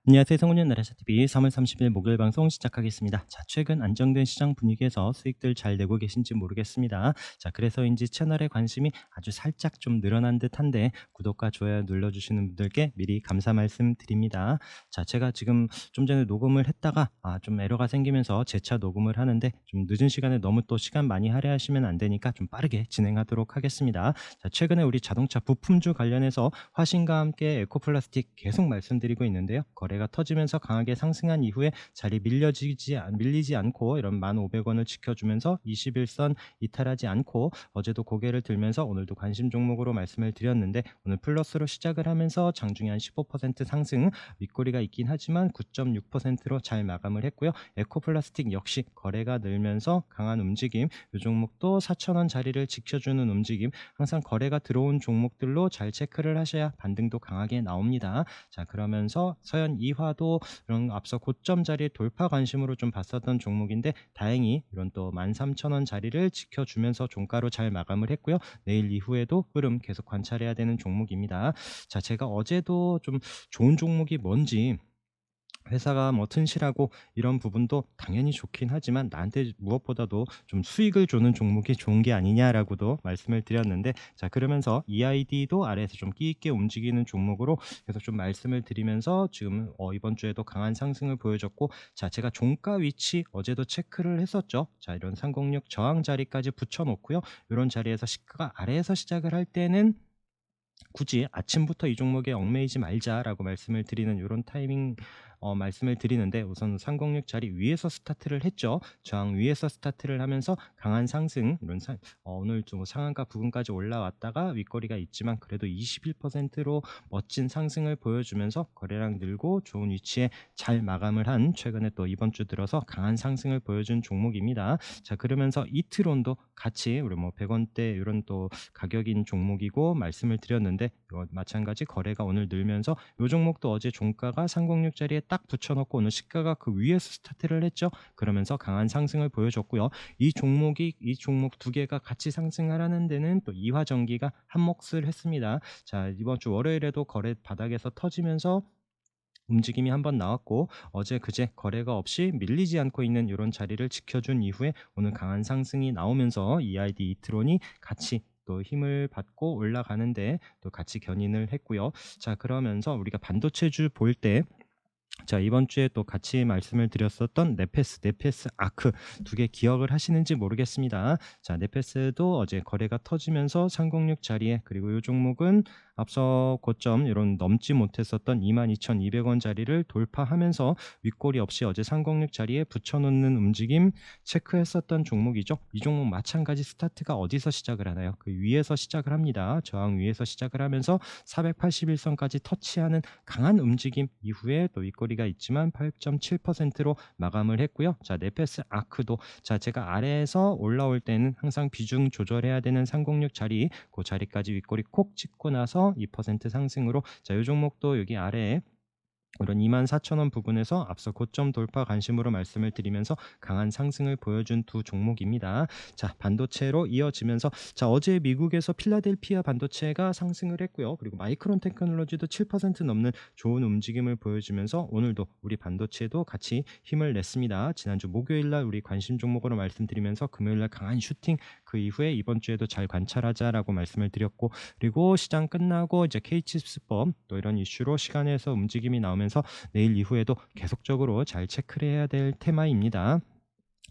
안녕하세요. 성훈의 나라샤TV 3월 30일 목요일 방송 시작하겠습니다. 자, 최근 안정된 시장 분위기에서 수익들 잘 내고 계신지 모르겠습니다. 자, 그래서인지 채널에 관심이 아주 살짝 좀 늘어난 듯한데 구독과 좋아요 눌러주시는 분들께 미리 감사 말씀 드립니다. 자, 제가 지금 좀 전에 녹음을 했다가 좀 에러가 생기면서 재차 녹음을 하는데 좀 늦은 시간에 너무 또 시간 많이 할애하시면 안 되니까 좀 빠르게 진행하도록 하겠습니다. 자, 최근에 우리 자동차 부품주 관련해서 화신과 함께 에코플라스틱 계속 말씀드리고 있는데요. 거래가 터지면서 강하게 상승한 이후에 자리 밀리지 않고 이런 1,500원을 지켜주면서 21선 이탈하지 않고 어제도 고개를 들면서 오늘도 관심 종목으로 말씀을 드렸는데 오늘 플러스로 시작을 하면서 장중에 한 15% 상승, 윗꼬리가 있긴 하지만 9.6%로 잘 마감을 했고요. 에코플라스틱 역시 거래가 늘면서 강한 움직임, 이 종목도 4,000원 자리를 지켜주는 움직임, 항상 거래가 들어온 종목들로 잘 체크를 하셔야 반등도 강하게 나옵니다. 자, 그러면서 서현 2화도 이런 앞서 고점 자리 돌파 관심으로 좀 봤었던 종목인데 다행히 이런 또 13,000원 자리를 지켜주면서 종가로 잘 마감을 했고요. 내일 이후에도 흐름 계속 관찰해야 되는 종목입니다. 자, 제가 어제도 좀 좋은 종목이 뭔지, 회사가 뭐 튼실하고 이런 부분도 당연히 좋긴 하지만 나한테 무엇보다도 좀 수익을 주는 종목이 좋은 게 아니냐라고도 말씀을 드렸는데, 자, 그러면서 EID도 아래에서 좀 끼 있게 움직이는 종목으로 계속 좀 말씀을 드리면서 지금 이번 주에도 강한 상승을 보여줬고, 자, 제가 종가 위치 어제도 체크를 했었죠. 자, 이런 306 저항 자리까지 붙여놓고요. 이런 자리에서 시가가 아래에서 시작을 할 때는 굳이 아침부터 이 종목에 얽매이지 말자라고 말씀을 드리는 이런 타이밍, 말씀을 드리는데, 우선 306 자리 위에서 스타트를 했죠. 저항 위에서 스타트를 하면서 강한 상승, 오늘 좀 상한가 부근까지 올라왔다가 윗거리가 있지만 그래도 21%로 멋진 상승을 보여주면서 거래량 늘고 좋은 위치에 잘 마감을 한, 최근에 또 이번 주 들어서 강한 상승을 보여준 종목입니다. 자, 그러면서 이트론도 같이 우리 뭐 100원대 이런 또 가격인 종목이고 말씀을 드렸는데, 마찬가지 거래가 오늘 늘면서 이 종목도 어제 종가가 306 자리에 딱 붙여놓고 오늘 시가가 그 위에서 스타트를 했죠. 그러면서 강한 상승을 보여줬고요. 이 종목 두 개가 같이 상승하라는 데는 또 이화전기가 한 몫을 했습니다. 자, 이번 주 월요일에도 거래 바닥에서 터지면서 움직임이 한번 나왔고, 어제 그제 거래가 없이 밀리지 않고 있는 이런 자리를 지켜준 이후에 오늘 강한 상승이 나오면서 EID 이트론이 같이 또 힘을 받고 올라가는데 또 같이 견인을 했고요. 자, 그러면서 우리가 반도체주 볼 때, 자, 이번 주에 또 같이 말씀을 드렸었던 네페스 아크 두 개 기억을 하시는지 모르겠습니다. 자, 네페스도 어제 거래가 터지면서 306 자리에, 그리고 이 종목은 앞서 고점 이런 넘지 못했었던 22,200원 자리를 돌파하면서 윗꼬리 없이 어제 306 자리에 붙여놓는 움직임 체크했었던 종목이죠. 이 종목 마찬가지 스타트가 어디서 시작을 하나요? 그 위에서 시작을 합니다. 저항 위에서 시작을 하면서 481선까지 터치하는 강한 움직임 이후에 또 윗꼬리가 있지만 8.7%로 마감을 했고요. 자, 네페스 아크도, 자, 제가 아래에서 올라올 때는 항상 비중 조절해야 되는 306 자리, 그 자리까지 윗꼬리 콕 찍고 나서 2% 상승으로, 자, 이 종목도 여기 아래에 이런 24,000원 부분에서 앞서 고점 돌파 관심으로 말씀을 드리면서 강한 상승을 보여준 두 종목입니다. 자, 반도체로 이어지면서, 자, 어제 미국에서 필라델피아 반도체가 상승을 했고요. 그리고 마이크론 테크놀로지도 7% 넘는 좋은 움직임을 보여주면서 오늘도 우리 반도체도 같이 힘을 냈습니다. 지난주 목요일날 우리 관심 종목으로 말씀드리면서 금요일날 강한 슈팅, 그 이후에 이번 주에도 잘 관찰하자라고 말씀을 드렸고, 그리고 시장 끝나고 이제 K칩스법 또 이런 이슈로 시간에서 움직임이 나오면서 내일 이후에도 계속적으로 잘 체크를 해야 될 테마입니다.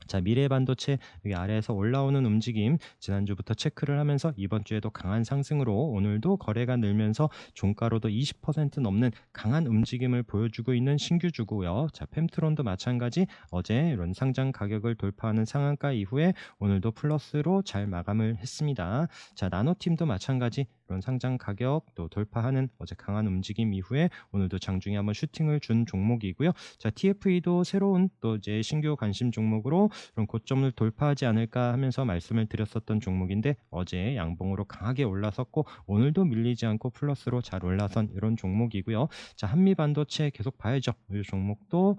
자, 미래반도체 여기 아래에서 올라오는 움직임 지난주부터 체크를 하면서 이번 주에도 강한 상승으로 오늘도 거래가 늘면서 종가로도 20% 넘는 강한 움직임을 보여주고 있는 신규주고요. 자, 펜트론도 마찬가지 어제 이런 상장 가격을 돌파하는 상한가 이후에 오늘도 플러스로 잘 마감을 했습니다. 자, 나노팀도 마찬가지 이런 상장 가격 또 돌파하는 어제 강한 움직임 이후에 오늘도 장중에 한번 슈팅을 준 종목이고요. 자, TFE도 새로운 또 이제 신규 관심 종목으로 그런 고점을 돌파하지 않을까 하면서 말씀을 드렸었던 종목인데 어제 양봉으로 강하게 올라섰고 오늘도 밀리지 않고 플러스로 잘 올라선 이런 종목이고요. 자, 한미반도체 계속 봐야죠. 이 종목도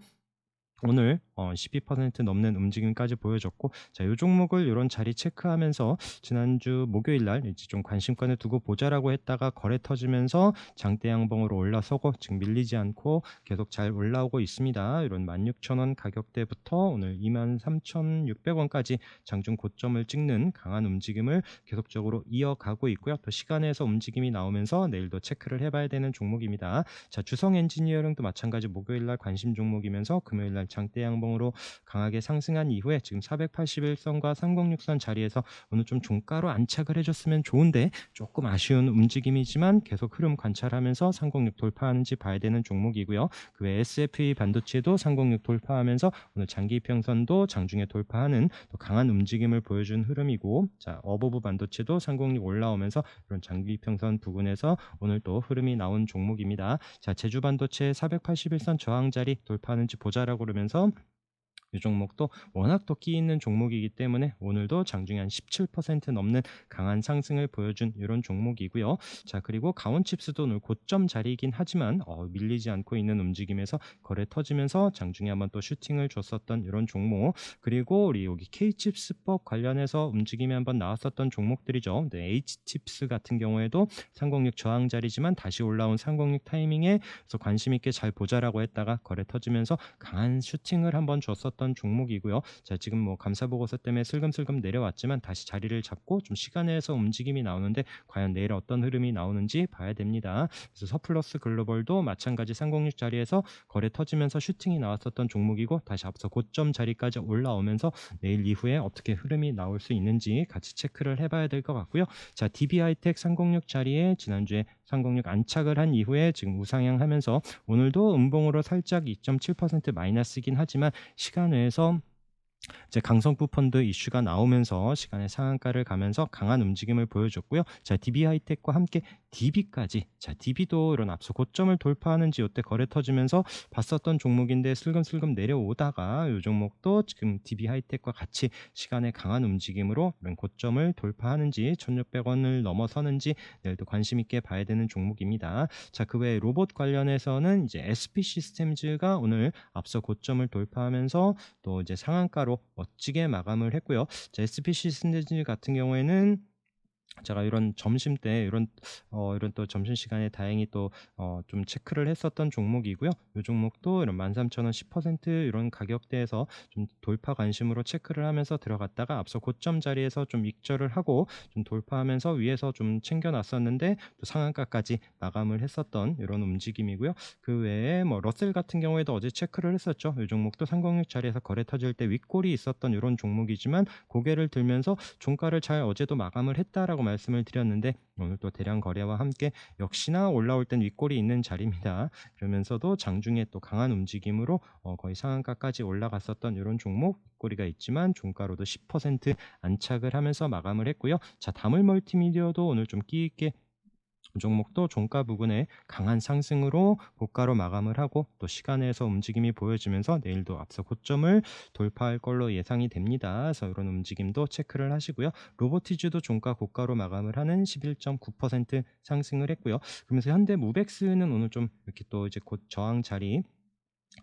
오늘 12% 넘는 움직임까지 보여줬고, 자, 요 종목을 요런 자리 체크하면서 지난주 목요일 날 이제 좀 관심권에 두고 보자라고 했다가 거래 터지면서 장대 양봉으로 올라서고 지금 밀리지 않고 계속 잘 올라오고 있습니다. 이런 16,000원 가격대부터 오늘 23,600원까지 장중 고점을 찍는 강한 움직임을 계속적으로 이어가고 있고요. 또 시간에서 움직임이 나오면서 내일도 체크를 해봐야 되는 종목입니다. 자, 주성 엔지니어링도 마찬가지 목요일 날 관심 종목이면서 금요일 날 장대 양봉으로 강하게 상승한 이후에 지금 481선과 306선 자리에서 오늘 좀 종가로 안착을 해줬으면 좋은데 조금 아쉬운 움직임이지만 계속 흐름 관찰하면서 306 돌파하는지 봐야 되는 종목이고요. 그 외 SFE 반도체도 306 돌파하면서 오늘 장기 평선도 장중에 돌파하는 또 강한 움직임을 보여준 흐름이고, 자, 어버브 반도체도 306 올라오면서 이런 장기 평선 부근에서 오늘 또 흐름이 나온 종목입니다. 자, 제주 반도체 481선 저항 자리 돌파하는지 보자라고 그러면서 이 종목도 워낙 또 끼 있는 종목이기 때문에 오늘도 장중에 한 17% 넘는 강한 상승을 보여준 이런 종목이고요. 자, 그리고 가온칩스도 오늘 고점 자리이긴 하지만 밀리지 않고 있는 움직임에서 거래 터지면서 장중에 한번 또 슈팅을 줬었던 이런 종목, 그리고 우리 여기 K칩스법 관련해서 움직임이 한번 나왔었던 종목들이죠. 네, H칩스 같은 경우에도 306 저항 자리지만 다시 올라온 306 타이밍에 그래서 관심 있게 잘 보자라고 했다가 거래 터지면서 강한 슈팅을 한번 줬었던 종목이고요. 자, 지금 뭐 감사 보고서 때문에 슬금슬금 내려왔지만 다시 자리를 잡고 좀 시간에서 움직임이 나오는데 과연 내일 어떤 흐름이 나오는지 봐야 됩니다. 그래서 서플러스 글로벌도 마찬가지 306 자리에서 거래 터지면서 슈팅이 나왔었던 종목이고 다시 앞서 고점 자리까지 올라오면서 내일 이후에 어떻게 흐름이 나올 수 있는지 같이 체크를 해봐야 될 것 같고요. 자, DB하이텍 306 자리에 지난주에 306 안착을 한 이후에 지금 우상향하면서 오늘도 음봉으로 살짝 2.7% 마이너스이긴 하지만 시간 외에서 이제 강성부 펀드 이슈가 나오면서 시간의 상한가를 가면서 강한 움직임을 보여줬고요. 자, DB하이텍과 함께 DB까지, 자, DB도 이런 앞서 고점을 돌파하는지 이때 거래 터지면서 봤었던 종목인데 슬금슬금 내려오다가 이 종목도 지금 DB하이텍과 같이 시간의 강한 움직임으로 이런 고점을 돌파하는지 1,600원을 넘어서는지 내일도 관심 있게 봐야 되는 종목입니다. 자, 그 외에 로봇 관련해서는 이제 SP 시스템즈가 오늘 앞서 고점을 돌파하면서 또 이제 상한가로 멋지게 마감을 했고요. 자, SPC 신대진 같은 경우에는 제가 이런 점심때 이런 또 점심시간에 다행히 또 좀 체크를 했었던 종목이고요. 이 종목도 이런 13,000원 10% 이런 가격대에서 좀 돌파 관심으로 체크를 하면서 들어갔다가 앞서 고점 자리에서 좀 익절을 하고 좀 돌파하면서 위에서 좀 챙겨놨었는데 또 상한가까지 마감을 했었던 이런 움직임이고요. 그 외에 뭐 러셀 같은 경우에도 어제 체크를 했었죠. 이 종목도 306 자리에서 거래 터질 때 윗골이 있었던 이런 종목이지만 고개를 들면서 종가를 잘 어제도 마감을 했다라고 말씀을 드렸는데 오늘 또 대량 거래와 함께 역시나 올라올 땐 윗골이 있는 자리입니다. 그러면서도 장중에 또 강한 움직임으로 거의 상한가까지 올라갔었던 이런 종목 윗골이가 있지만 종가로도 10% 안착을 하면서 마감을 했고요. 자, 다물 멀티미디어도 오늘 좀 끼 있게 이 종목도 종가 부근에 강한 상승으로 고가로 마감을 하고 또 시간에서 움직임이 보여지면서 내일도 앞서 고점을 돌파할 걸로 예상이 됩니다. 그래서 이런 움직임도 체크를 하시고요. 로보티즈도 종가 고가로 마감을 하는 11.9% 상승을 했고요. 그러면서 현대 무벡스는 오늘 좀 이렇게 또 이제 곧 저항 자리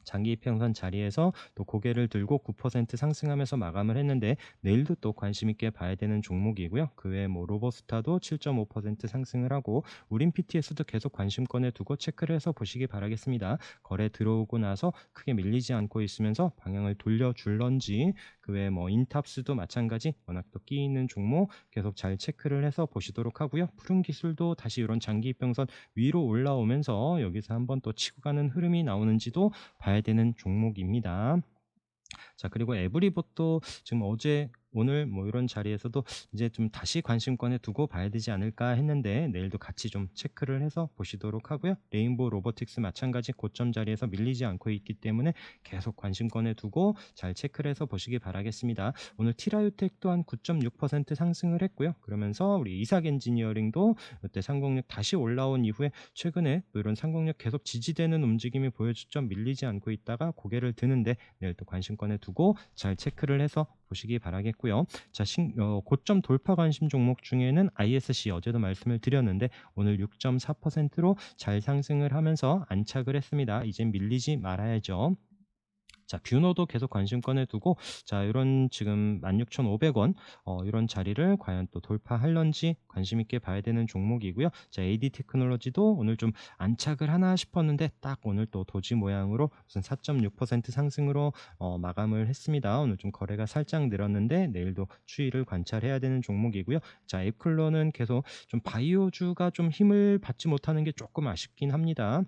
장기 평선 자리에서 또 고개를 들고 9% 상승하면서 마감을 했는데 내일도 또 관심 있게 봐야 되는 종목이고요. 그 외에 뭐 로버스타도 7.5% 상승을 하고 우린 PTS도 계속 관심권에 두고 체크를 해서 보시기 바라겠습니다. 거래 들어오고 나서 크게 밀리지 않고 있으면서 방향을 돌려줄런지, 그 외에 뭐 인탑스도 마찬가지 워낙 또 끼 있는 종목 계속 잘 체크를 해서 보시도록 하고요. 푸른 기술도 다시 이런 장기 평선 위로 올라오면서 여기서 한번 또 치고 가는 흐름이 나오는지도 봐야 되는 종목입니다. 자, 그리고 에브리봇도 지금 어제 오늘 뭐 이런 자리에서도 이제 좀 다시 관심권에 두고 봐야 되지 않을까 했는데 내일도 같이 좀 체크를 해서 보시도록 하고요. 레인보우 로보틱스 마찬가지 고점 자리에서 밀리지 않고 있기 때문에 계속 관심권에 두고 잘 체크를 해서 보시기 바라겠습니다. 오늘 티라유텍 또한 9.6% 상승을 했고요. 그러면서 우리 이삭 엔지니어링도 이때 306 다시 올라온 이후에 최근에 또 이런 306 계속 지지되는 움직임이 보여주점 밀리지 않고 있다가 고개를 드는데 내일 또 관심권에 두고 잘 체크를 해서 보시기 바라겠고요. 자, 고점 돌파 관심 종목 중에는 ISC 어제도 말씀을 드렸는데 오늘 6.4%로 잘 상승을 하면서 안착을 했습니다. 이젠 밀리지 말아야죠. 자, 뷰노도 계속 관심권에 두고 자, 요런 지금 16,500원 요런 자리를 과연 또 돌파할런지 관심 있게 봐야 되는 종목이고요. 자, AD 테크놀로지도 오늘 좀 안착을 하나 싶었는데 딱 오늘 또 도지 모양으로 무슨 4.6% 상승으로 마감을 했습니다. 오늘 좀 거래가 살짝 늘었는데 내일도 추이를 관찰해야 되는 종목이고요. 자, 앱클로는 계속 좀 바이오주가 좀 힘을 받지 못하는 게 조금 아쉽긴 합니다.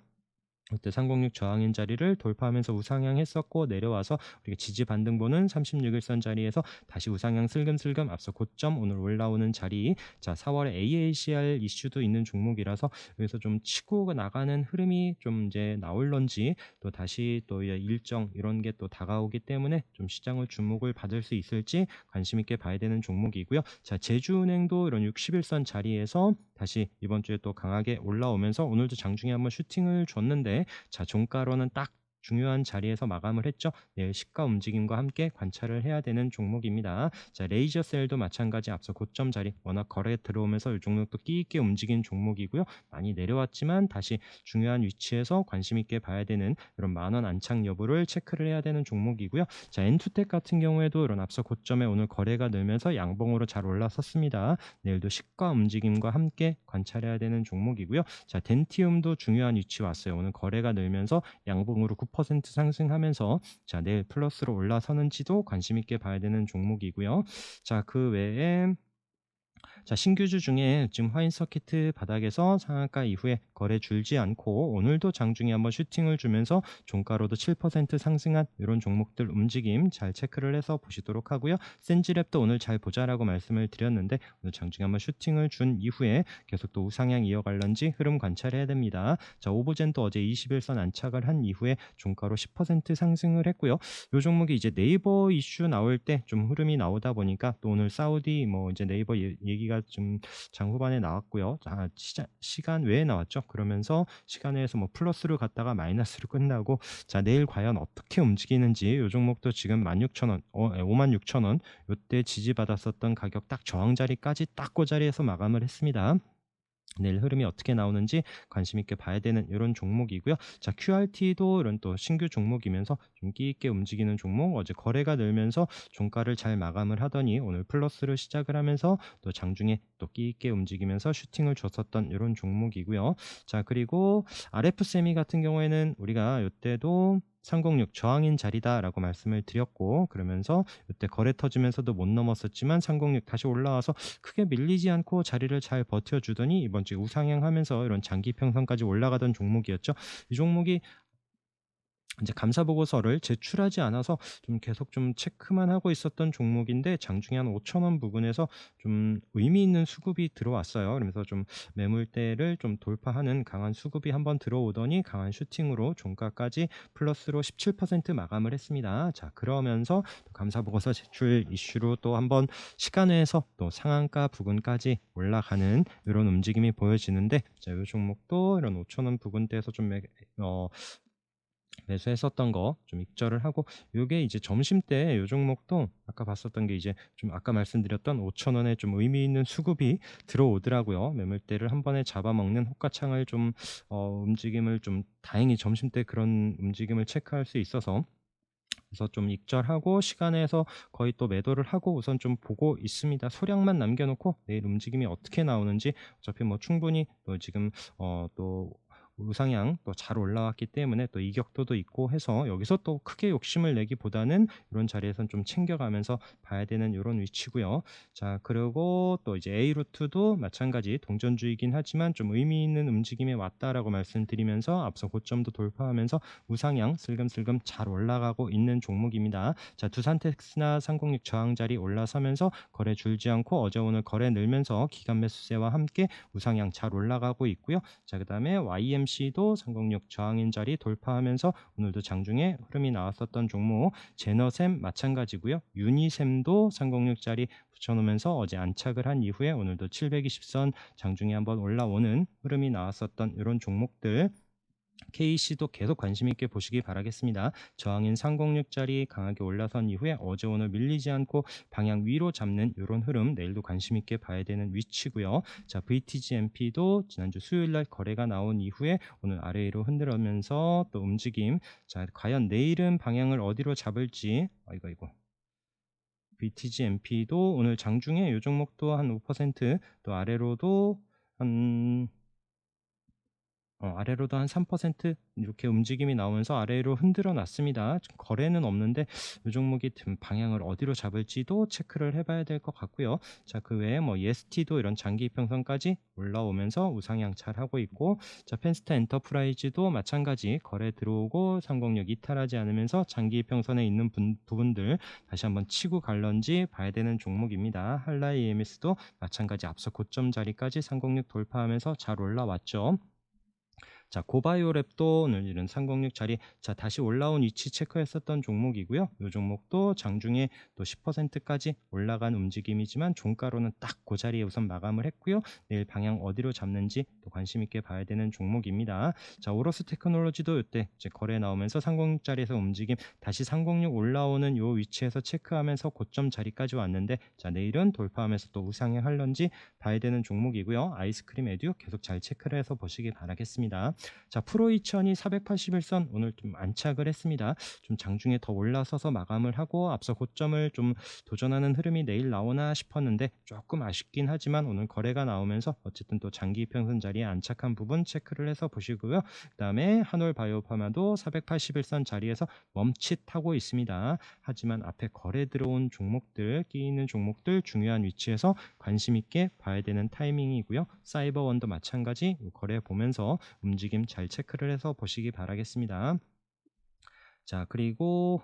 그때 306 저항인 자리를 돌파하면서 우상향 했었고 내려와서 우리가 지지 반등 보는 36일선 자리에서 다시 우상향 슬금슬금 앞서 고점 오늘 올라오는 자리. 자, 4월에 AACR 이슈도 있는 종목이라서 여기서 좀 치고 나가는 흐름이 좀 이제 나올런지 또 다시 또 일정 이런 게 또 다가오기 때문에 좀 시장을 주목을 받을 수 있을지 관심 있게 봐야 되는 종목이고요. 자, 제주은행도 이런 60일선 자리에서 다시 이번 주에 또 강하게 올라오면서 오늘도 장중에 한번 슈팅을 줬는데 자, 종가로는 딱 중요한 자리에서 마감을 했죠. 내일 시가 움직임과 함께 관찰을 해야 되는 종목입니다. 자, 레이저셀도 마찬가지 앞서 고점 자리 워낙 거래 들어오면서 이 종목도 끼 있게 움직인 종목이고요. 많이 내려왔지만 다시 중요한 위치에서 관심 있게 봐야 되는 이런 만원 안착 여부를 체크를 해야 되는 종목이고요. 자, 엔투텍 같은 경우에도 이런 앞서 고점에 오늘 거래가 늘면서 양봉으로 잘 올라섰습니다. 내일도 시가 움직임과 함께 관찰해야 되는 종목이고요. 자, 덴티움도 중요한 위치 왔어요. 오늘 거래가 늘면서 양봉으로 9% 상승하면서 자, 내일 플러스로 올라서는지도 관심 있게 봐야 되는 종목이고요. 자, 그 외에 자, 신규주 중에 지금 화인 서키트 바닥에서 상한가 이후에 거래 줄지 않고 오늘도 장중에 한번 슈팅을 주면서 종가로도 7% 상승한 이런 종목들 움직임 잘 체크를 해서 보시도록 하고요. 센지랩도 오늘 잘 보자라고 말씀을 드렸는데 오늘 장중에 한번 슈팅을 준 이후에 계속 또 우상향 이어갈런지 흐름 관찰해야 됩니다. 자, 오브젠도 어제 21선 안착을 한 이후에 종가로 10% 상승을 했고요. 이 종목이 이제 네이버 이슈 나올 때 좀 흐름이 나오다 보니까 또 오늘 사우디 뭐 이제 네이버 얘기가 좀 장 후반에 나왔고요. 자, 시간 외에 나왔죠. 그러면서 시간 외에서 뭐 플러스로 갔다가 마이너스로 끝나고 자, 내일 과연 어떻게 움직이는지 이 종목도 지금 16,000원, 56,000원 요때 지지받았었던 가격 딱 저항 자리까지 딱 그 자리에서 마감을 했습니다. 내일 흐름이 어떻게 나오는지 관심 있게 봐야 되는 이런 종목이고요. 자, QRT도 이런 또 신규 종목이면서 좀 끼 있게 움직이는 종목. 어제 거래가 늘면서 종가를 잘 마감을 하더니 오늘 플러스를 시작을 하면서 또 장중에 또 끼 있게 움직이면서 슈팅을 줬었던 이런 종목이고요. 자, 그리고 RF세미 같은 경우에는 우리가 이때도 306 저항인 자리다라고 말씀을 드렸고 그러면서 이때 거래 터지면서도 못 넘었었지만 306 다시 올라와서 크게 밀리지 않고 자리를 잘 버텨주더니 이번 주에 우상향하면서 이런 장기 평선까지 올라가던 종목이었죠. 이 종목이 이제 감사 보고서를 제출하지 않아서 좀 계속 좀 체크만 하고 있었던 종목인데 장중에 한 5,000원 부근에서 좀 의미 있는 수급이 들어왔어요. 그러면서 좀 매물대를 좀 돌파하는 강한 수급이 한번 들어오더니 강한 슈팅으로 종가까지 플러스로 17% 마감을 했습니다. 자, 그러면서 또 감사 보고서 제출 이슈로 또 한번 시간에서 또 상한가 부근까지 올라가는 이런 움직임이 보여지는데 자, 이 종목도 이런 5,000원 부근대에서 좀 매수했었던 거 좀 익절을 하고 요게 이제 점심때 요 종목도 아까 봤었던 게 이제 좀 아까 말씀드렸던 5,000원에 좀 의미 있는 수급이 들어오더라고요. 매물대를 한 번에 잡아먹는 호가창을 좀 움직임을 좀 다행히 점심때 그런 움직임을 체크할 수 있어서 그래서 좀 익절하고 시간에서 거의 또 매도를 하고 우선 좀 보고 있습니다. 소량만 남겨놓고 내일 움직임이 어떻게 나오는지 어차피 뭐 충분히 또 지금 또 우상향 또 잘 올라왔기 때문에 또 이격도도 있고 해서 여기서 또 크게 욕심을 내기보다는 이런 자리에선 좀 챙겨가면서 봐야 되는 이런 위치고요. 자, 그리고 또 이제 A루트도 마찬가지 동전주의긴 하지만 좀 의미 있는 움직임에 왔다라고 말씀드리면서 앞서 고점도 돌파하면서 우상향 슬금슬금 잘 올라가고 있는 종목입니다. 자, 두산텍스나 306 저항 자리 올라서면서 거래 줄지 않고 어제 오늘 거래 늘면서 기간 매수세와 함께 우상향 잘 올라가고 있고요. 자, 그 다음에 YMC도 306 저항인 자리 돌파하면서 오늘도 장중에 흐름이 나왔었던 종목 제너셈 마찬가지고요. 유니셈도 306 자리 붙여놓으면서 어제 안착을 한 이후에 오늘도 720선 장중에 한번 올라오는 흐름이 나왔었던 이런 종목들 KC도 계속 관심 있게 보시기 바라겠습니다. 저항인 306짜리 강하게 올라선 이후에 어제 오늘 밀리지 않고 방향 위로 잡는 이런 흐름 내일도 관심 있게 봐야 되는 위치고요. 자, VTGMP도 지난주 수요일 날 거래가 나온 이후에 오늘 아래 위로 흔들면서 또 움직임. 자, 과연 내일은 방향을 어디로 잡을지. 이거 VTGMP도 오늘 장중에 이 종목도 한 5%또 아래로도 한 아래로도 한 3% 이렇게 움직임이 나오면서 아래로 흔들어 놨습니다. 지금 거래는 없는데 이 종목이 방향을 어디로 잡을지도 체크를 해봐야 될 것 같고요. 자, 그 외에 뭐 EST도 이런 장기 이평선까지 올라오면서 우상향 잘 하고 있고, 자, 펜스타 엔터프라이즈도 마찬가지 거래 들어오고 306 이탈하지 않으면서 장기 이평선에 있는 부분들 다시 한번 치고 갈런지 봐야 되는 종목입니다. 한라이 EMS도 마찬가지 앞서 고점 자리까지 306 돌파하면서 잘 올라왔죠. 자, 고바이오랩도 오늘 이런 306 자리, 자, 다시 올라온 위치 체크했었던 종목이고요. 이 종목도 장중에 또 10%까지 올라간 움직임이지만 종가로는 딱 그 자리에 우선 마감을 했고요. 내일 방향 어디로 잡는지 또 관심 있게 봐야 되는 종목입니다. 자, 오로스 테크놀로지도 이때 이제 거래 나오면서 306 자리에서 움직임 다시 306 올라오는 요 위치에서 체크하면서 고점 자리까지 왔는데, 자, 내일은 돌파하면서 또 우상향 할런지 봐야 되는 종목이고요. 아이스크림 에듀 계속 잘 체크를 해서 보시기 바라겠습니다. 자, 프로 2000이 481선 오늘 좀 안착을 했습니다. 좀 장중에 더 올라서서 마감을 하고 앞서 고점을 좀 도전하는 흐름이 내일 나오나 싶었는데 조금 아쉽긴 하지만 오늘 거래가 나오면서 어쨌든 또 장기 이평선 자리에 안착한 부분 체크를 해서 보시고요. 그 다음에 한올 바이오파마도 481선 자리에서 멈칫하고 있습니다. 하지만 앞에 거래 들어온 종목들, 끼이는 종목들 중요한 위치에서 관심 있게 봐야 되는 타이밍이고요. 사이버원도 마찬가지 거래 보면서 움직임 잘 체크를 해서 보시기 바라겠습니다. 자, 그리고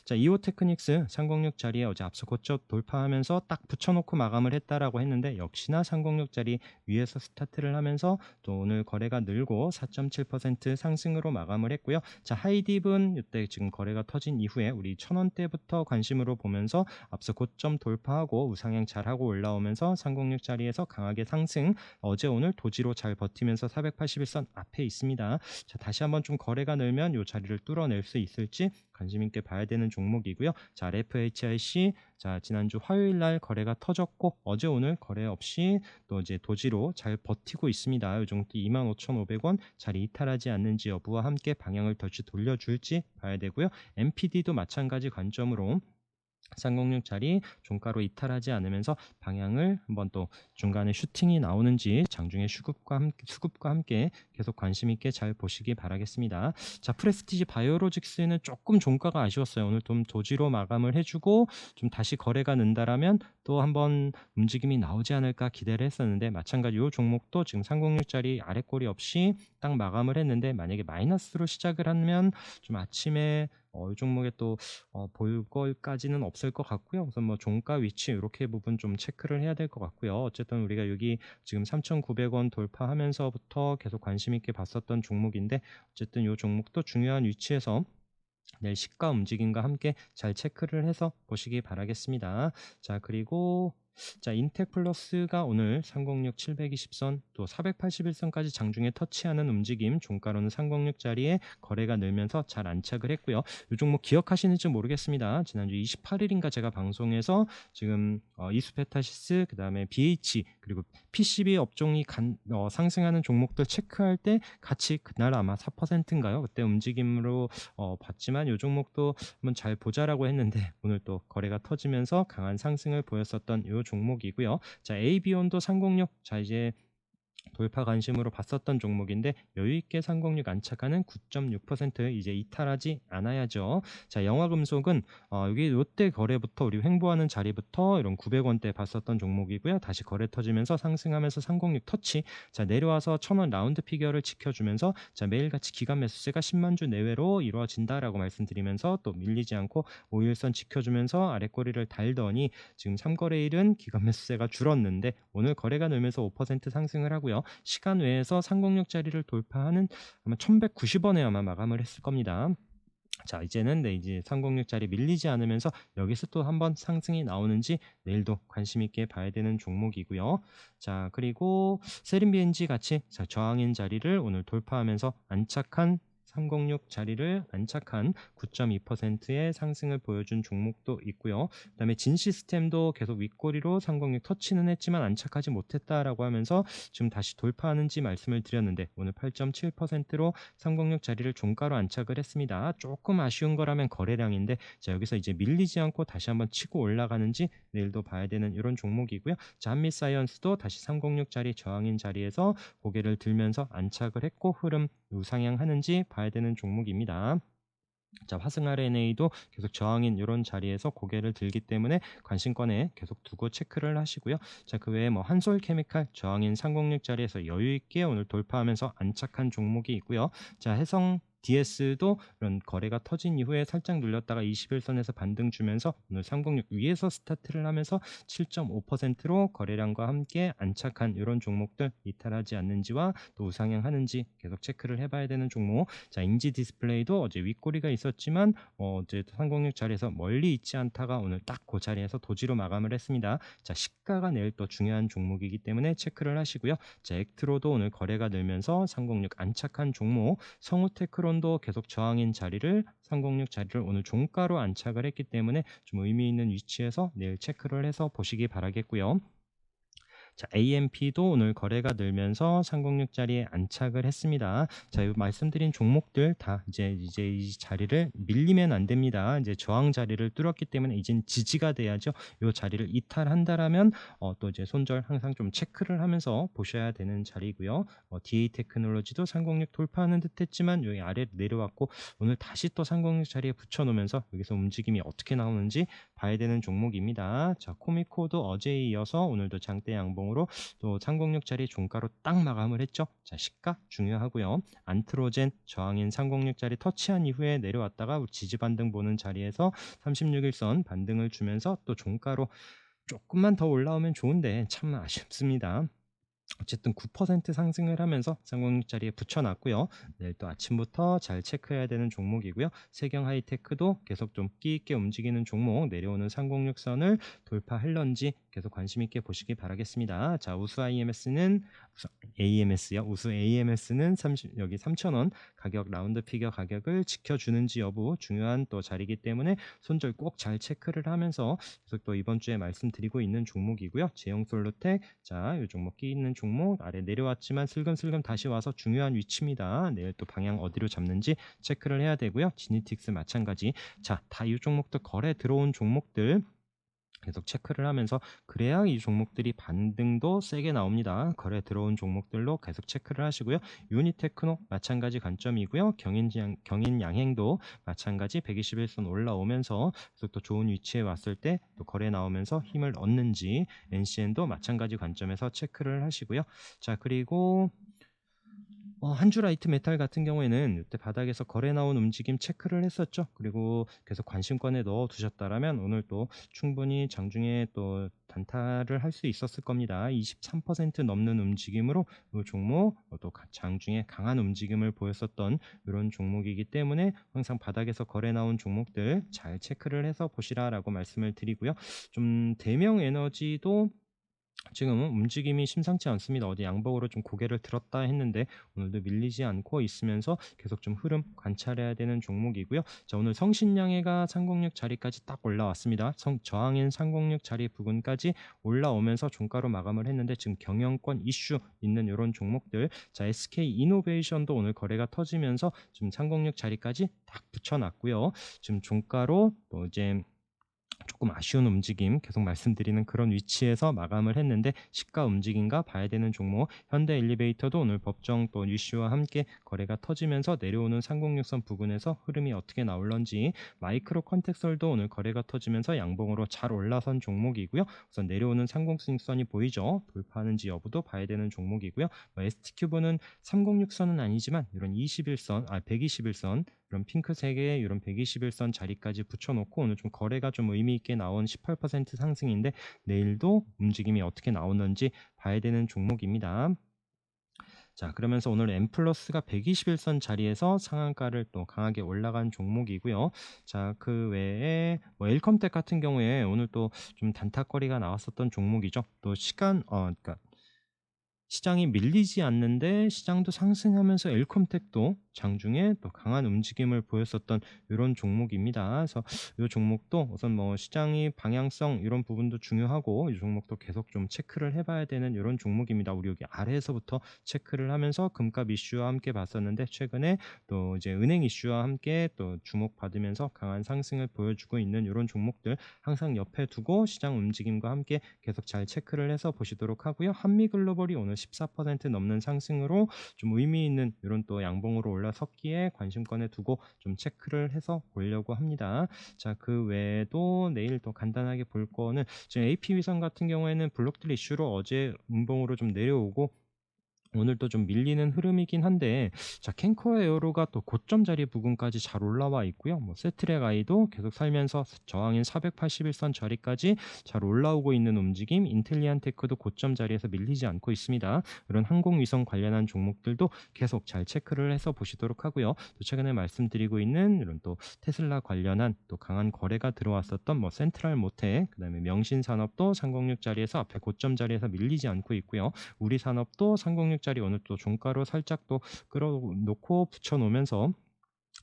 자, 이오테크닉스 306 자리에 어제 앞서 고점 돌파하면서 딱 붙여놓고 마감을 했다라고 했는데 역시나 306 자리 위에서 스타트를 하면서 또 오늘 거래가 늘고 4.7% 상승으로 마감을 했고요. 자, 하이딥은 이때 지금 거래가 터진 이후에 우리 1000원대부터 관심으로 보면서 앞서 고점 돌파하고 우상향 잘하고 올라오면서 306 자리에서 강하게 상승, 어제 오늘 도지로 잘 버티면서 481선 앞에 있습니다. 자, 다시 한번 좀 거래가 늘면 이 자리를 뚫어낼 수 있을지 관심 있게 봐야 되는 종목이고요. 자, RFHIC, 자, 지난주 화요일 날 거래가 터졌고 어제 오늘 거래 없이 또 이제 도지로 잘 버티고 있습니다. 이 정도 25,500원 잘 이탈하지 않는지 여부와 함께 방향을 다시 돌려줄지 봐야 되고요. MPD도 마찬가지 관점으로 306 자리 종가로 이탈하지 않으면서 방향을 한번 또 중간에 슈팅이 나오는지 장중에 수급과 함께 계속 관심 있게 잘 보시기 바라겠습니다. 자, 프레스티지 바이오로직스는 조금 종가가 아쉬웠어요. 오늘 좀 도지로 마감을 해주고 좀 다시 거래가 는다라면 또 한번 움직임이 나오지 않을까 기대를 했었는데 마찬가지 이 종목도 지금 306 자리 아래꼬리 없이 딱 마감을 했는데 만약에 마이너스로 시작을 하면 좀 아침에 이 종목에 또 볼 것까지는 없을 것 같고요. 우선 뭐 종가 위치 이렇게 부분 좀 체크를 해야 될 것 같고요. 어쨌든 우리가 여기 지금 3,900원 돌파하면서부터 계속 관심 있게 봤었던 종목인데 어쨌든 이 종목도 중요한 위치에서 내일 시가 움직임과 함께 잘 체크를 해서 보시기 바라겠습니다. 자, 그리고 자, 인텍플러스가 오늘 306 720선 또 481선까지 장중에 터치하는 움직임, 종가로는 306 자리에 거래가 늘면서 잘 안착을 했고요. 이 종목 기억하시는지 모르겠습니다. 지난주 28일인가 제가 방송에서 지금 이수페타시스, 그 다음에 BH 그리고 PCB 업종이 상승하는 종목들 체크할 때 같이 그날 아마 4%인가요? 그때 움직임으로 봤지만 이 종목도 한번 잘 보자라고 했는데 오늘 또 거래가 터지면서 강한 상승을 보였었던 이 종목이고요. 자, AB온도 306, 자, 이제 돌파 관심으로 봤었던 종목인데 여유있게 306 안착하는 9.6% 이제 이탈하지 않아야죠. 자, 영화금속은 여기 롯데 거래부터 우리 횡보하는 자리부터 이런 900원대 봤었던 종목이고요. 다시 거래 터지면서 상승하면서 306 터치, 자, 내려와서 1000원 라운드 피겨를 지켜주면서 자, 매일같이 기간 매수세가 10만 주 내외로 이루어진다라고 말씀드리면서 또 밀리지 않고 5일선 지켜주면서 아래꼬리를 달더니 지금 3거래일은 기간 매수세가 줄었는데 오늘 거래가 늘면서 5% 상승을 하고요. 시간 외에서 306 자리를 돌파하는 아마 1190원에 아마 마감을 했을 겁니다. 자, 이제는 이제 306짜리 밀리지 않으면서 여기서 또 한번 상승이 나오는지 내일도 관심 있게 봐야 되는 종목이고요. 자, 그리고 세린비엔지 같이 저항인 자리를 오늘 돌파하면서 안착한 306 자리를 안착한 9.2%의 상승을 보여준 종목도 있고요. 그다음에 진시스템도 계속 윗꼬리로 306 터치는 했지만 안착하지 못했다라고 하면서 지금 다시 돌파하는지 말씀을 드렸는데 오늘 8.7%로 306 자리를 종가로 안착을 했습니다. 조금 아쉬운 거라면 거래량인데, 자, 여기서 이제 밀리지 않고 다시 한번 치고 올라가는지 내일도 봐야 되는 이런 종목이고요. 자, 한미사이언스도 다시 306 자리 저항인 자리에서 고개를 들면서 안착을 했고 흐름 우상향하는지 봐야 되는 종목입니다. 자, 화승 RNA도 계속 저항인 이런 자리에서 고개를 들기 때문에 관심권에 계속 두고 체크를 하시고요. 자, 그 외에 뭐 한솔케미칼 저항인 306 자리에서 여유 있게 오늘 돌파하면서 안착한 종목이 있고요. 자, 해성 DS도 이런 거래가 터진 이후에 살짝 눌렸다가 21선에서 반등 주면서 오늘 306 위에서 스타트를 하면서 7.5%로 거래량과 함께 안착한 이런 종목들 이탈하지 않는지와 또 우상향하는지 계속 체크를 해봐야 되는 종목. 자, 인지 디스플레이도 어제 윗꼬리가 있었지만 어제 306 자리에서 멀리 있지 않다가 오늘 딱 그 자리에서 도지로 마감을 했습니다. 자, 시가가 내일 또 중요한 종목이기 때문에 체크를 하시고요. 자, 액트로도 오늘 거래가 늘면서 306 안착한 종목, 성우테크론도 계속 저항인 자리를 306 자리를 오늘 종가로 안착을 했기 때문에 좀 의미 있는 위치에서 내일 체크를 해서 보시기 바라겠고요. 자, AMP도 오늘 거래가 늘면서 306 자리에 안착을 했습니다. 자, 이 말씀드린 종목들 다 이제 이 자리를 밀리면 안 됩니다. 이제 저항 자리를 뚫었기 때문에 이젠 지지가 돼야죠. 이 자리를 이탈한다라면 또 이제 손절 항상 좀 체크를 하면서 보셔야 되는 자리고요. DA 테크놀로지도 306 돌파하는 듯했지만 여기 아래 내려왔고 오늘 다시 또 306 자리에 붙여놓으면서 여기서 움직임이 어떻게 나오는지 봐야 되는 종목입니다. 자, 코미코도 어제에 이어서 오늘도 장대 양봉으로 또 306 자리 종가로 딱 마감을 했죠. 자, 시가 중요하고요. 안트로젠 저항인 306 자리 터치한 이후에 내려왔다가 지지 반등 보는 자리에서 36일선 반등을 주면서 또 종가로 조금만 더 올라오면 좋은데 참 아쉽습니다. 어쨌든 9% 상승을 하면서 306자리에 붙여놨고요. 내일 또 아침부터 잘 체크해야 되는 종목이고요. 세경 하이테크도 계속 좀 끼 있게 움직이는 종목, 내려오는 306선을 돌파할런지 계속 관심 있게 보시기 바라겠습니다. 자, 우수 IMS는 우수 AMS는 30, 여기 3,000원 가격 라운드 피겨 가격을 지켜주는지 여부 중요한 또 자리이기 때문에 손절 꼭 잘 체크를 하면서 계속 또 이번 주에 말씀드리고 있는 종목이고요. 제형솔루텍, 자, 이 종목 끼 있는 종목 아래 내려왔지만 슬금슬금 다시 와서 중요한 위치입니다. 내일 또 방향 어디로 잡는지 체크를 해야 되고요. 지니틱스 마찬가지. 자, 다 이 종목들 거래 들어온 종목들 계속 체크를 하면서 그래야 이 종목들이 반등도 세게 나옵니다. 거래 들어온 종목들로 계속 체크를 하시고요. 유니테크노 마찬가지 관점이고요. 경인 양행도 마찬가지 121선 올라오면서 계속 또 좋은 위치에 왔을 때 또 거래 나오면서 힘을 얻는지 NCN도 마찬가지 관점에서 체크를 하시고요. 자, 그리고 한주라이트 메탈 같은 경우에는 이때 바닥에서 거래 나온 움직임 체크를 했었죠. 그리고 계속 관심권에 넣어 두셨다라면 오늘 또 충분히 장중에 또 단타를 할 수 있었을 겁니다. 23% 넘는 움직임으로 이 종목 또 장중에 강한 움직임을 보였었던 이런 종목이기 때문에 항상 바닥에서 거래 나온 종목들 잘 체크를 해서 보시라라고 말씀을 드리고요. 좀 대명 에너지도 지금은 움직임이 심상치 않습니다. 어디 양봉으로 좀 고개를 들었다 했는데 오늘도 밀리지 않고 있으면서 계속 좀 흐름 관찰해야 되는 종목이고요. 자, 오늘 성신양해가 306 자리까지 딱 올라왔습니다. 저항인 306 자리 부근까지 올라오면서 종가로 마감을 했는데 지금 경영권 이슈 있는 이런 종목들, 자, SK 이노베이션도 오늘 거래가 터지면서 지금 306 자리까지 딱 붙여놨고요. 지금 종가로 또 이제 조금 아쉬운 움직임 계속 말씀드리는 그런 위치에서 마감을 했는데 시가 움직임과 봐야 되는 종목, 현대 엘리베이터도 오늘 법정 또 이슈와 함께 거래가 터지면서 내려오는 306선 부근에서 흐름이 어떻게 나올런지, 마이크로 컨텍설도 오늘 거래가 터지면서 양봉으로 잘 올라선 종목이고요. 우선 내려오는 306선이 보이죠. 돌파하는지 여부도 봐야 되는 종목이고요. ST큐브는 306선은 아니지만 이런 21선, 121선 이런 핑크색의 이런 121선 자리까지 붙여놓고 오늘 좀 거래가 좀 의미 있게 나온 18% 상승인데 내일도 움직임이 어떻게 나오는지 봐야 되는 종목입니다. 자, 그러면서 오늘 M 플러스가 121선 자리에서 상한가를 또 강하게 올라간 종목이고요. 자, 그 외에 뭐 엘컴텍 같은 경우에 오늘 또 좀 단타거리가 나왔었던 종목이죠. 또 그러니까 시장이 밀리지 않는데 시장도 상승하면서 엘컴텍도 장중에 또 강한 움직임을 보였었던 이런 종목입니다. 그래서 이 종목도 우선 뭐 시장이 방향성 이런 부분도 중요하고 이 종목도 계속 좀 체크를 해봐야 되는 이런 종목입니다. 우리 여기 아래에서부터 체크를 하면서 금값 이슈와 함께 봤었는데 최근에 또 이제 은행 이슈와 함께 또 주목받으면서 강한 상승을 보여주고 있는 이런 종목들 항상 옆에 두고 시장 움직임과 함께 계속 잘 체크를 해서 보시도록 하고요. 한미글로벌이 오늘 14% 넘는 상승으로 좀 의미 있는 이런 또 양봉으로 올라섰기에 관심권에 두고 좀 체크를 해서 보려고 합니다. 자, 그 외에도 내일 또 간단하게 볼 거는 지금 AP위성 같은 경우에는 블록들 이슈로 어제 음봉으로 좀 내려오고 오늘도 좀 밀리는 흐름이긴 한데, 자, 캔커 에어로가 또 고점 자리 부근까지 잘 올라와 있고요. 뭐 세트랙 아이도 계속 살면서 저항인 481선 자리까지 잘 올라오고 있는 움직임, 인텔리안 테크도 고점 자리에서 밀리지 않고 있습니다. 이런 항공위성 관련한 종목들도 계속 잘 체크를 해서 보시도록 하고요. 또 최근에 말씀드리고 있는 이런 또 테슬라 관련한 또 강한 거래가 들어왔었던 뭐 센트럴 모테, 그다음에 명신산업도 306 자리에서 앞에 고점 자리에서 밀리지 않고 있고요. 우리 산업도 306짜리 오늘 또 종가로 살짝 또 끌어놓고 붙여놓으면서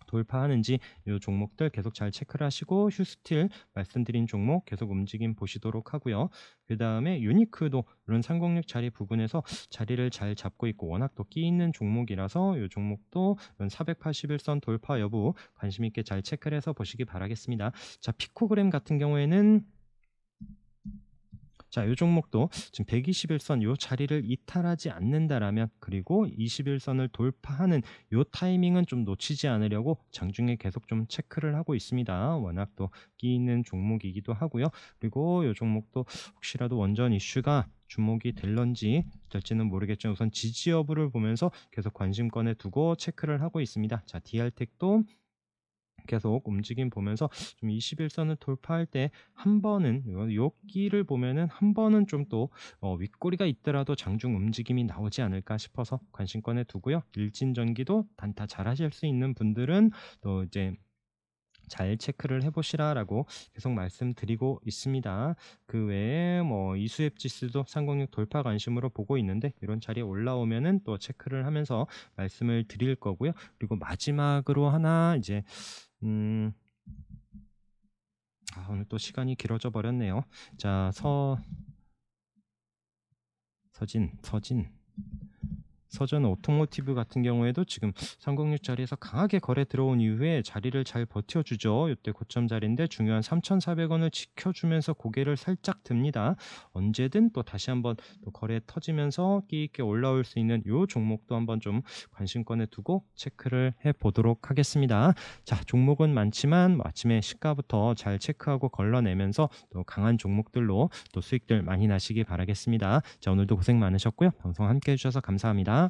돌파하는지 이 종목들 계속 잘 체크를 하시고 휴스틸 말씀드린 종목 계속 움직임 보시도록 하고요. 그 다음에 유니크도 이런 306 자리 부근에서 자리를 잘 잡고 있고 워낙 또 끼 있는 종목이라서 이 종목도 이런 481선 돌파 여부 관심 있게 잘 체크를 해서 보시기 바라겠습니다. 자, 피코그램 같은 경우에는 자, 이 종목도 지금 121선 요 자리를 이탈하지 않는다라면 그리고 21선을 돌파하는 요 타이밍은 좀 놓치지 않으려고 장중에 계속 좀 체크를 하고 있습니다. 워낙 또 끼 있는 종목이기도 하고요. 그리고 이 종목도 혹시라도 원전 이슈가 주목이 될지는 모르겠지만 우선 지지 여부를 보면서 계속 관심권에 두고 체크를 하고 있습니다. 자, 디알텍도 계속 움직임 보면서 좀 21선을 돌파할 때 한 번은 요 끼를 보면은 한 번은 좀 또 윗꼬리가 있더라도 장중 움직임이 나오지 않을까 싶어서 관심권에 두고요. 일진전기도 단타 잘 하실 수 있는 분들은 또 이제 잘 체크를 해보시라라고 계속 말씀드리고 있습니다. 그 외에 뭐 이수앱 지수도 306 돌파 관심으로 보고 있는데 이런 자리에 올라오면은 또 체크를 하면서 말씀을 드릴 거고요. 그리고 마지막으로 하나 이제 음, 오늘 또 시간이 길어져 버렸네요. 자, 서전 오토모티브 같은 경우에도 지금 306 자리에서 강하게 거래 들어온 이후에 자리를 잘 버텨주죠. 이때 고점 자리인데 중요한 3,400원을 지켜주면서 고개를 살짝 듭니다. 언제든 또 다시 한번 또 거래 터지면서 끼 있게 올라올 수 있는 이 종목도 한번 좀 관심권에 두고 체크를 해보도록 하겠습니다. 자, 종목은 많지만 뭐 아침에 시가부터 잘 체크하고 걸러내면서 또 강한 종목들로 또 수익들 많이 나시기 바라겠습니다. 자, 오늘도 고생 많으셨고요. 방송 함께 해주셔서 감사합니다.